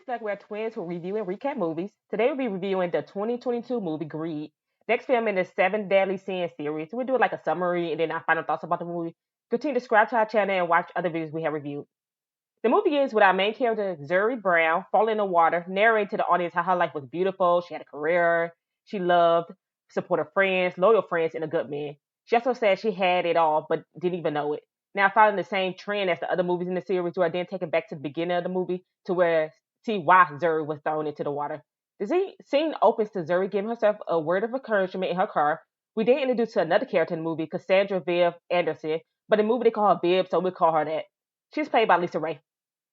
It's like we're twins who review and recap movies. Today we'll be reviewing the 2022 movie Greed. Next film in the Seven Deadly Sins series. We'll do like a summary and then our final thoughts about the movie. Continue to subscribe to our channel and watch other videos we have reviewed. The movie ends with our main character, Zuri Brown, falling in the water, narrating to the audience how her life was beautiful. She had a career, she loved, supported friends, loyal friends, and a good man. She also said she had it all, but didn't even know it. Now, following the same trend as the other movies in the series, we are then taken back to the beginning of the movie to where see why Zuri was thrown into the water. The scene opens to Zuri giving herself a word of encouragement in her car. We then introduced to another character in the movie, Cassandra Viv Anderson, but in the movie they call her Viv, so we'll call her that. She's played by Lisa Ray.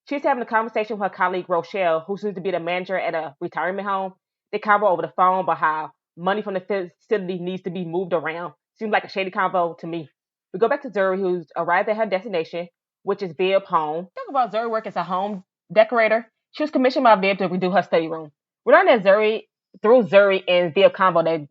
She's having a conversation with her colleague Rochelle, who seems to be the manager at a retirement home. They convo over the phone about how money from the facility needs to be moved around. Seems like a shady convo to me. We go back to Zuri, who's arrived at her destination, which is Vib's home. Talk about Zuri work as a home decorator. She was commissioned by Vib to redo her study room. We learned that through Zuri and Vib convo, that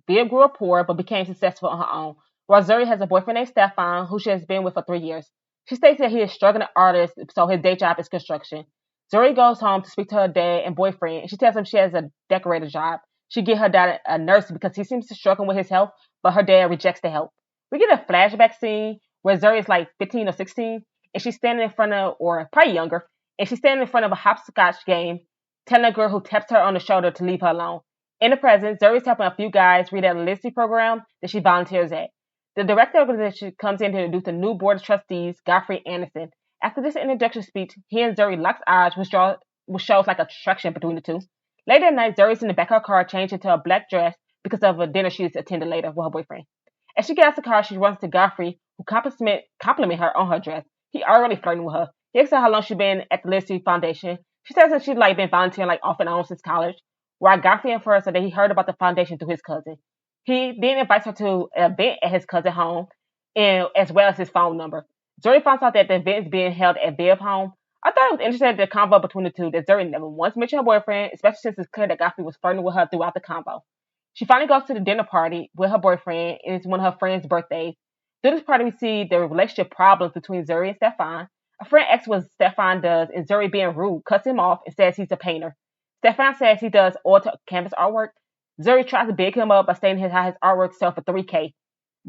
Vib grew up poor but became successful on her own, while Zuri has a boyfriend named Stefan, who she has been with for 3 years. She states that he is a struggling artist, so his day job is construction. Zuri goes home to speak to her dad and boyfriend, and she tells him she has a decorator job. She get her dad a nurse because he seems to struggle with his health, but her dad rejects the help. We get a flashback scene where Zuri is like 15 or 16, and she's standing in front of, or probably younger, and she's standing in front of a hopscotch game, telling a girl who taps her on the shoulder to leave her alone. In the present, Zuri's helping a few guys read a literacy program that she volunteers at. The director of the organization comes in to introduce the new board of trustees, Godfrey Anderson. After this introduction speech, he and Zuri locks eyes, which shows like attraction between the two. Later at night, Zuri's in the back of her car, changed into a black dress because of a dinner she's attended later with her boyfriend. As she gets out of the car, she runs to Godfrey, who compliment her on her dress. He already flirting with her. He asks her how long she's been at the Literacy Foundation. She says that she's like been volunteering like off and on since college. While Godfrey infers that he heard about the foundation through his cousin. He then invites her to an event at his cousin's home, and as well as his phone number. Zuri finds out that the event is being held at Viv's home. I thought it was interesting the convo between the two that Zuri never once mentioned her boyfriend, especially since it's clear that Godfrey was flirting with her throughout the convo. She finally goes to the dinner party with her boyfriend, and it's one of her friend's birthdays. Through this party, we see the relationship problems between Zuri and Stefan. A friend asks what Stefan does, and Zuri, being rude, cuts him off and says he's a painter. Stefan says he does oil to canvas artwork. Zuri tries to big him up by stating how his artwork sells for $3K.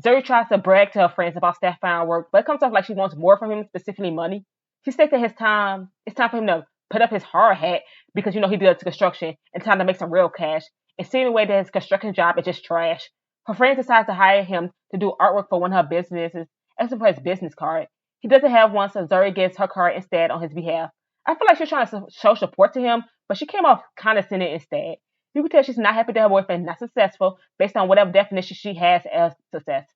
Zuri tries to brag to her friends about Stefan's work, but it comes off like she wants more from him, specifically money. She states that it's time for him to put up his hard hat because he does construction and time to make some real cash. And seeing the way that his construction job is just trash. Her friend decides to hire him to do artwork for one of her businesses, asking for his business card. He doesn't have one, so Zuri gives her card instead on his behalf. I feel like she's trying to show support to him, but she came off condescending instead. You can tell she's not happy that her boyfriend is not successful based on whatever definition she has as success.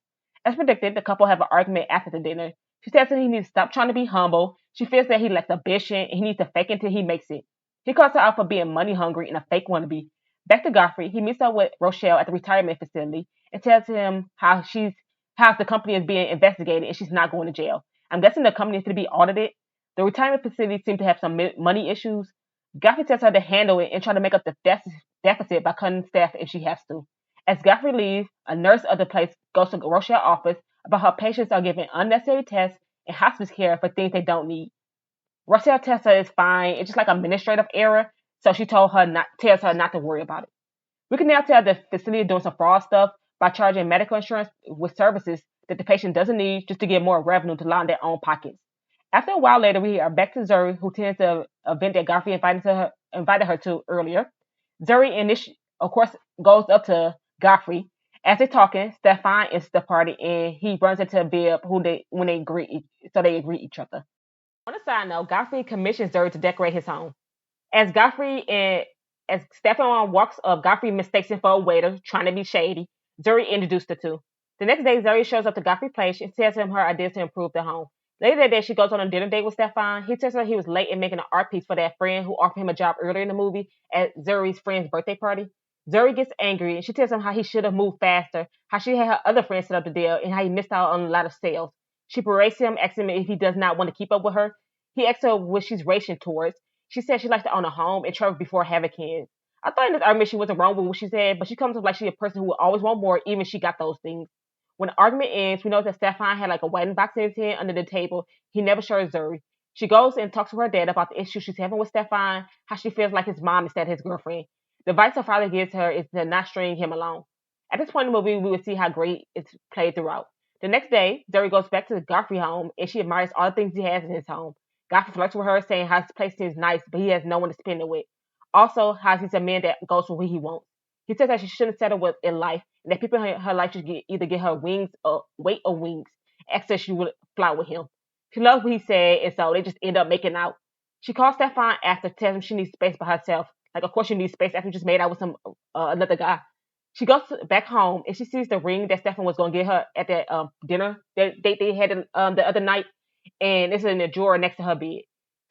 As predicted, the couple have an argument after the dinner. She tells him he needs to stop trying to be humble. She feels that he lacks ambition and he needs to fake until he makes it. He calls her out for being money hungry and a fake wannabe. Back to Godfrey, he meets up with Rochelle at the retirement facility and tells him how the company is being investigated and she's not going to jail. I'm guessing the company is to be audited. The retirement facility seems to have some money issues. Godfrey tells her to handle it and try to make up the deficit by cutting staff if she has to. As Godfrey leaves, a nurse of the place goes to Rochelle's office about how patients are given unnecessary tests and hospice care for things they don't need. Rochelle tells her it's fine, it's just like an administrative error, so she tells her not to worry about it. We can now tell the facility is doing some fraud stuff by charging medical insurance with services that the patient doesn't need just to get more revenue to line their own pockets. After a while later, we are back to Zuri, who attends the event that Godfrey invited her to earlier. Zuri, of course, goes up to Godfrey. As they're talking, Stefan is the party, and he runs into Viv, when they agree, so they agree each other. On a side note, Godfrey commissions Zuri to decorate his home. As Stefan walks up, Godfrey mistakes him for a waiter, trying to be shady. Zuri introduced the two. The next day, Zuri shows up to Godfrey's place and tells him her ideas to improve the home. Later that day, she goes on a dinner date with Stefan. He tells her he was late in making an art piece for that friend who offered him a job earlier in the movie at Zuri's friend's birthday party. Zuri gets angry and she tells him how he should have moved faster, how she had her other friends set up the deal, and how he missed out on a lot of sales. She berates him, asking him if he does not want to keep up with her. He asks her what she's racing towards. She says she likes to own a home and travel before having kids. I thought in this argument she wasn't wrong with what she said, but she comes off like she's a person who will always want more, even if she got those things. When the argument ends, we know that Stefan had like a wedding box in his hand under the table. He never showed Zuri. She goes and talks to her dad about the issue she's having with Stefan, how she feels like his mom instead of his girlfriend. The advice her father gives her is to not string him along. At this point in the movie, we will see how great it's played throughout. The next day, Zoe goes back to the Godfrey home and she admires all the things he has in his home. Godfrey flirts with her, saying how his place seems nice, but he has no one to spend it with. Also, how he's a man that goes for what he wants. He says that she shouldn't settle with in life, and that people in her life should either get her wings or weight or wings. Asked if she would fly with him. She loves what he said, and so they just end up making out. She calls Stefan after, tells him she needs space by herself. Like, of course, she needs space after you just made out with some another guy. She goes back home and she sees the ring that Stefan was going to get her at that dinner that they had the other night, and it's in a drawer next to her bed.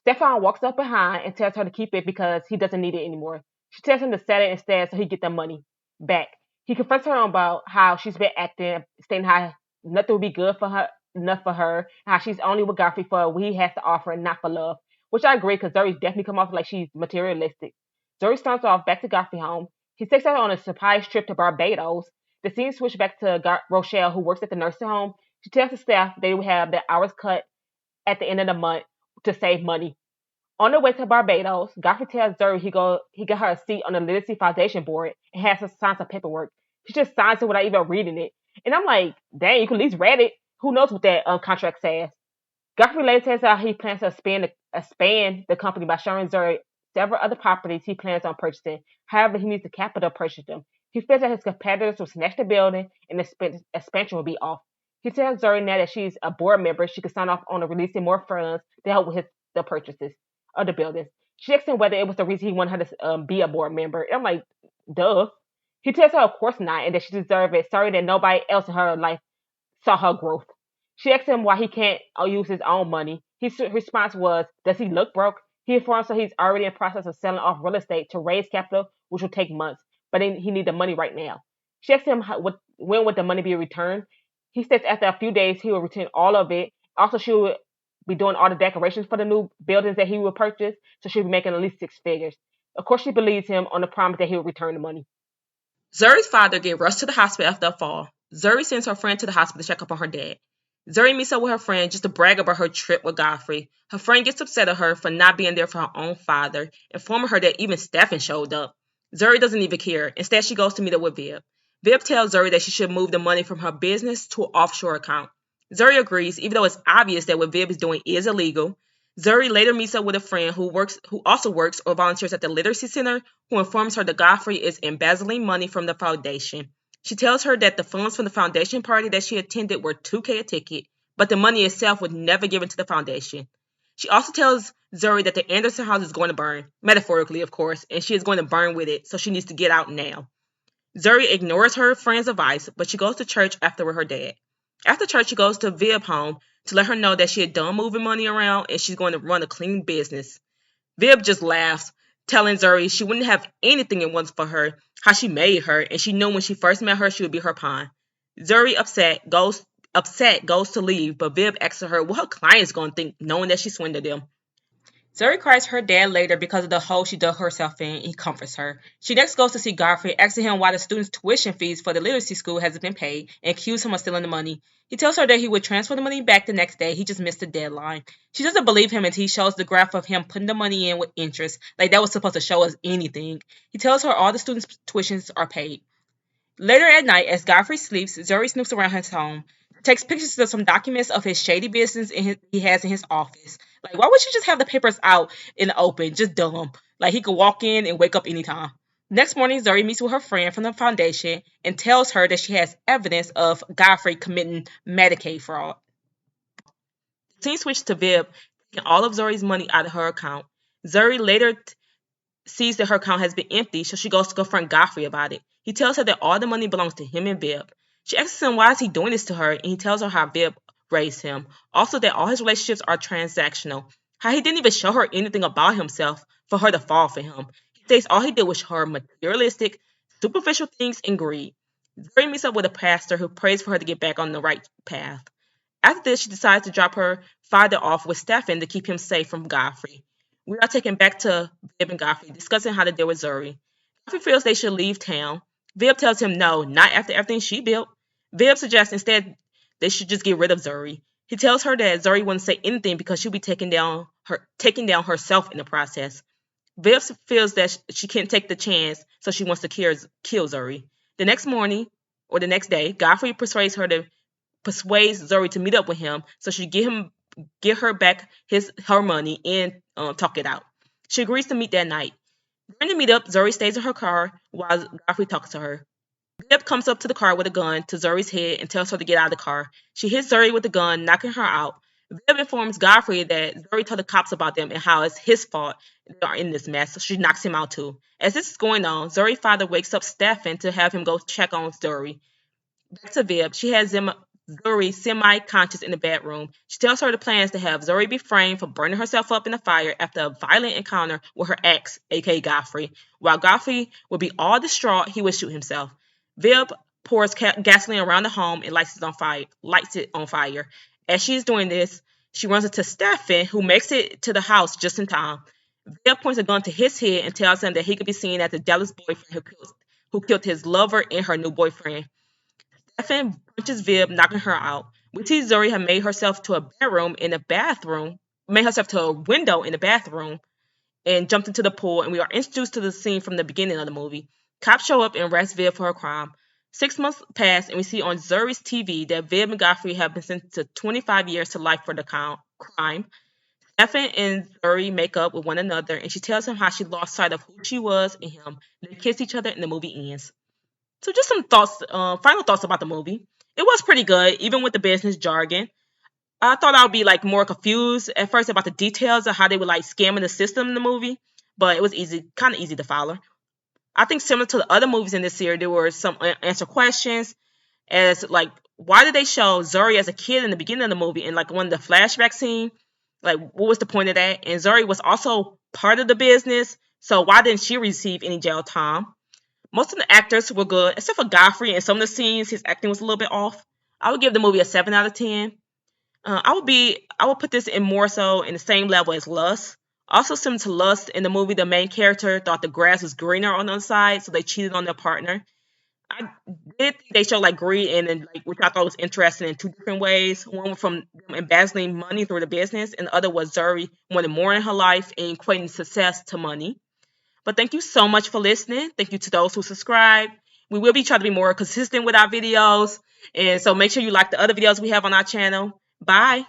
Stefan walks up behind and tells her to keep it because he doesn't need it anymore. She tells him to sell it instead so he get the money back. He confronts her about how she's been acting, stating how nothing will be good for her, enough for her, how she's only with Godfrey for what he has to offer and not for love. Which I agree because Zuri definitely come off like she's materialistic. Zuri starts off back to Godfrey home. He takes her on a surprise trip to Barbados. The scene switches back to Rochelle, who works at the nursing home. She tells the staff they will have their hours cut at the end of the month to save money. On their way to Barbados, Godfrey tells Zuri he got her a seat on the Literacy Foundation board and has her sign some paperwork. She just signs it without even reading it. And I'm like, dang, you could at least read it. Who knows what that contract says? Godfrey later tells how he plans to expand the company by showing Zuri several other properties he plans on purchasing. However, he needs the capital to purchase them. He feels that his competitors will snatch the building and the expansion will be off. He tells Zuri now that she's a board member, she can sign off on releasing more funds to help with the purchases of the buildings. She asks him whether it was the reason he wanted her to be a board member. I'm like, duh. He tells her, of course not, and that she deserves it. Sorry that nobody else in her life saw her growth. She asked him why he can't use his own money. His response was, does he look broke? He informs her he's already in the process of selling off real estate to raise capital, which will take months, but he needs the money right now. She asked him when would the money be returned. He says after a few days he will return all of it. Also, she will be doing all the decorations for the new buildings that he will purchase, so she'll be making at least six figures. Of course, she believes him on the promise that he will return the money. Zuri's father get rushed to the hospital after a fall. Zuri sends her friend to the hospital to check up on her dad. Zuri meets up with her friend just to brag about her trip with Godfrey. Her friend gets upset at her for not being there for her own father, informing her that even Stefan showed up. Zuri doesn't even care. Instead, she goes to meet up with Viv. Viv tells Zuri that she should move the money from her business to an offshore account. Zuri agrees, even though it's obvious that what Viv is doing is illegal. Zuri later meets up with a friend who also works or volunteers at the literacy center, who informs her that Godfrey is embezzling money from the foundation. She tells her that the funds from the foundation party that she attended were $2K a ticket, but the money itself was never given to the foundation. She also tells Zuri that the Anderson house is going to burn, metaphorically, of course, and she is going to burn with it, so she needs to get out now. Zuri ignores her friend's advice, but she goes to church after with her dad. After church, she goes to Vib's home to let her know that she had done moving money around and she's going to run a clean business. Viv just laughs, telling Zuri she wouldn't have anything it was for her, how she made her, and she knew when she first met her she would be her pawn. Zuri upset goes to leave, but Viv asks her what her client's gonna think knowing that she swindled them. Zuri cries her dad later because of the hole she dug herself in, and he comforts her. She next goes to see Godfrey, asking him why the students' tuition fees for the literacy school hasn't been paid, and accuses him of stealing the money. He tells her that he would transfer the money back the next day, he just missed the deadline. She doesn't believe him until he shows the graph of him putting the money in with interest, like that was supposed to show us anything. He tells her all the students' tuitions are paid. Later at night, as Godfrey sleeps, Zuri snoopes around his home, takes pictures of some documents of his shady business he has in his office. Like, why would you just have the papers out in the open? Just dumb. Like, he could walk in and wake up anytime. Next morning, Zuri meets with her friend from the foundation and tells her that she has evidence of Godfrey committing Medicaid fraud. The scene switched to Viv, taking all of Zuri's money out of her account. Zuri later sees that her account has been empty, so she goes to confront Godfrey about it. He tells her that all the money belongs to him and Viv. She asks him why is he doing this to her, and he tells her how Viv raised him. Also that all his relationships are transactional. How he didn't even show her anything about himself for her to fall for him. He states all he did was show her materialistic, superficial things and greed. Zuri meets up with a pastor who prays for her to get back on the right path. After this, she decides to drop her father off with Stefan to keep him safe from Godfrey. We are taken back to Viv and Godfrey, discussing how to deal with Zuri. Godfrey feels they should leave town. Viv tells him no, not after everything she built. Viv suggests instead they should just get rid of Zuri. He tells her that Zuri wouldn't say anything because she'll be taking down herself in the process. Viv feels that she can't take the chance, so she wants to kill Zuri. The next morning, or the next day, Godfrey persuades Zuri to meet up with him so she get her back her money and talk it out. She agrees to meet that night. During the meetup, Zuri stays in her car while Godfrey talks to her. Viv comes up to the car with a gun to Zuri's head and tells her to get out of the car. She hits Zuri with the gun, knocking her out. Viv informs Godfrey that Zuri told the cops about them and how it's his fault they are in this mess, so she knocks him out too. As this is going on, Zuri's father wakes up Stefan to have him go check on Zuri. Back to Viv, she has Zuri semi-conscious in the bedroom. She tells her the plans to have Zuri be framed for burning herself up in the fire after a violent encounter with her ex, aka Godfrey. While Godfrey will be all distraught, he would shoot himself. Viv pours gasoline around the home and lights it on fire. As she's doing this, she runs into Stefan, who makes it to the house just in time. Viv points a gun to his head and tells him that he could be seen as the jealous boyfriend who killed his lover and her new boyfriend. Stefan punches Viv, knocking her out. We see Zuri had made herself to a window in the bathroom, and jumped into the pool, and we are introduced to the scene from the beginning of the movie. Cops show up and arrest Viv for her crime. 6 months pass, and we see on Zuri's TV that Viv and Godfrey have been sentenced to 25 years to life for the crime. Stefan and Zuri make up with one another, and she tells him how she lost sight of who she was and him. They kiss each other, and the movie ends. So just some thoughts, final thoughts about the movie. It was pretty good, even with the business jargon. I thought I would be like more confused at first about the details of how they were like scamming the system in the movie, but it was kind of easy to follow. I think similar to the other movies in this series, there were some answer questions as like why did they show Zuri as a kid in the beginning of the movie and like one of the flashback scene? Like what was the point of that? And Zuri was also part of the business, so why didn't she receive any jail time? Most of the actors were good, except for Godfrey. And some of the scenes, his acting was a little bit off. I would give the movie a 7 out of 10. I would put this in more so in the same level as Lust. Also similar to Lust, in the movie, the main character thought the grass was greener on the other side, so they cheated on their partner. I did think they showed like greed and like which I thought was interesting in two different ways. One was from them embezzling money through the business, and the other was Zuri wanting more in her life and equating success to money. But thank you so much for listening. Thank you to those who subscribe. We will be trying to be more consistent with our videos. And so make sure you like the other videos we have on our channel. Bye.